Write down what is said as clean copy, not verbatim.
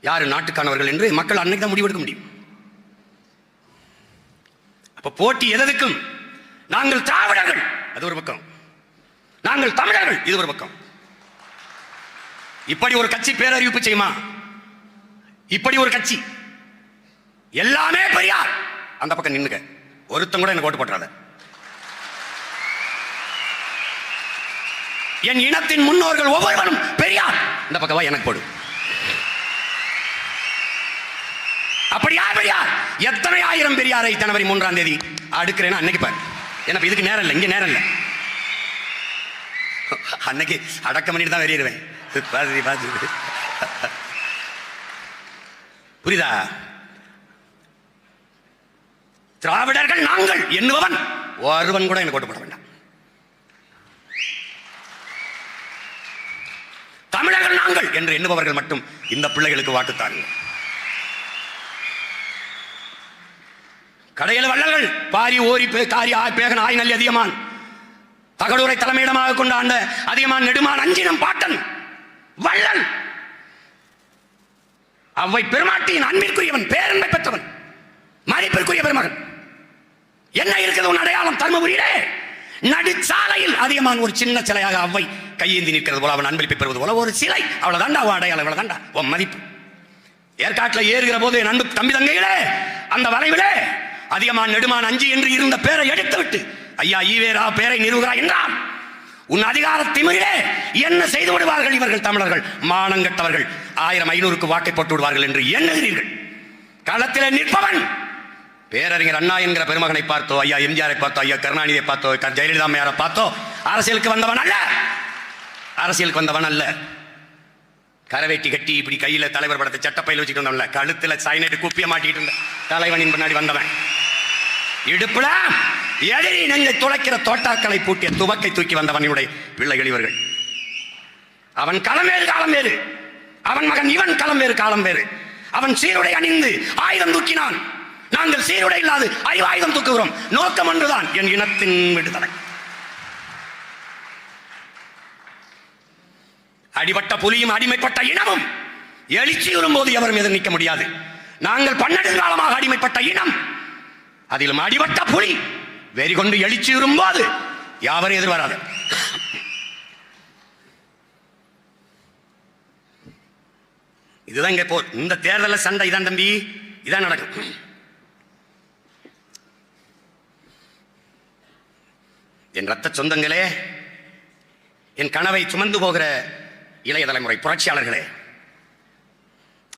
யாரு நாட்டுக்கானவர்கள் என்று மக்கள் அன்னைக்கு தான் முடிவெடுக்க முடியும். அப்ப போட்டி எதற்கும் நாங்கள் திராவிடர்கள் அது ஒரு பக்கம், நாங்கள் தமிழர்கள் இது ஒரு பக்கம். இப்படி ஒரு கட்சி பேரறிவிப்பு செய்யுமா? இப்படி ஒரு கட்சி எல்லாமே பெரியார் அந்த பக்கம் நின்னுக்க, ஒருத்தன் கூட எனக்கு ஓட்டு போட்டுறாத. என் இனத்தின் முன்னோர்கள் ஒவ்வொருவரும் பெரியார் இந்த பக்கவா எனக்கு போடு. அப்படியா பெரியார்? எத்தனை ஆயிரம் பெரியாரை ஜனவரி 3ஆம் தேதி அடுக்கிறேன்னு அன்னைக்கு பாரு. எனக்கு இதுக்கு நேரம் இல்லை, இங்க நேரம் இல்லை. அன்னைக்கு அடக்கம் பண்ணிட்டு தான் வெளியேறுவேன். புரியுதா? திராவிடர்கள் நாங்கள் என்னுவன் ஒருவன் கூட எனக்கு ஓட்டு போட வேண்டாம். தமிழர்கள் நாங்கள் என்று எண்ணுபவர்கள் மட்டும் இந்த பிள்ளைகளுக்கு வாக்குத்தார்கள். கடையில் வள்ளல்கள் பாரி ஓரி காரி பேகன் ஆய் நல்லி அதிகமான் தகடூரை தலைமையிடமாக கொண்ட ஆண்ட அதிகமான் நெடுமான் அஞ்சினம் பாட்டன் வள்ளல் அவ்வை பெருமாட்டியின் அன்பிற்குரியவன், பேரன்பை பெற்றவன், மதிப்பிற்குரிய பெருமகன். என்ன இருக்குது உன் அடையாளம்? தர்மபுரியிலே நடுச்சாலையில் அதிகமான ஒரு சின்ன சிலையாக அவ்வை கையேந்தி நிற்கிறது போல, அவன் அன்பளிப்பை பெறுவது போல ஒரு சிலை. அவ்வளவுதாண்டா அவன் அடையாளம், அவ்வளவுதாண்டா உன் மதிப்பு. ஏற்காட்டில் ஏறுகிற போது என் அன்பு தம்பி தங்கையிலே அந்த வளைவிலே அதிகமான நெடுமான் அஞ்சி என்று இருந்த பேரை எடுத்து விட்டு ஐயா ஈவேரா பேரை நிறுவுகிறா என்றான். உன் அதிகார திமிரிலே என்ன செய்து விடுவார்கள் இவர்கள் தமிழர்கள், மானங்கட்டவர்கள், 1000-500க்கு வாக்கை போட்டு விடுவார்கள் என்று எண்ணுகிறீர்கள். களத்திலே நிற்பவன் பேரறிஞர் அண்ணா என்கிற பெருமகனை பார்த்தோ, ஐயா எம்ஜிஆரை பார்த்தோ, ஐயா கருணாநிதியை பார்த்தோ, ஜெயலலிதா அம்மையாரை பார்த்தோ அரசியலுக்கு வந்தவன் அல்ல. அரசியலுக்கு வந்தவன் அல்ல. கரவேட்டி கட்டி இப்படி கையில தலைவர் படத்தை சட்டப்பையில் வச்சுட்டு வந்தவன்ல, கழுத்துல சைனைட்டு குப்பிய மாட்டிட்டு இருந்த தலைவனின் பின்னாடி வந்தவன். இடுப்புல எதிரி நெஞ்சை துளைக்கிற தோட்டாக்களை பூட்டிய துவக்கை தூக்கி வந்தவனுடைய பிள்ளைகள் இவர்கள். அவன் களம் வேறு காலம் வேறு, அவன் மகன் இவன் களம் வேறு காலம் வேறு. அவன் சீருடை அணிந்து ஆயுதம் தூக்கினான், நாங்கள் சீருடை இல்லாது ஆயுதம் தூக்குகிறோம். நோக்கம் ஒன்றுதான், என் இனத்தின் விடுதலை. அடிபட்ட புலியும் அடிமைப்பட்ட இனமும் எழுச்சியுறும் போது எவரும் எதிர் நிற்க முடியாது. நாங்கள் 12 காலமாக அடிமைப்பட்ட இனம், அதிலும் அடிபட்ட புலி வெறி கொண்டு எழுச்சியுறும் போது யாவரும் எதிர்வராது. இதுதான் இங்க போ. இந்த தேர்தல சண்டை இதான் தம்பி, இதான் நடக்கும். என் ரத்த சொந்தங்களே, என் கனவை சுமந்து போகிற இளைய தலைமுறை புரட்சியாளர்களே,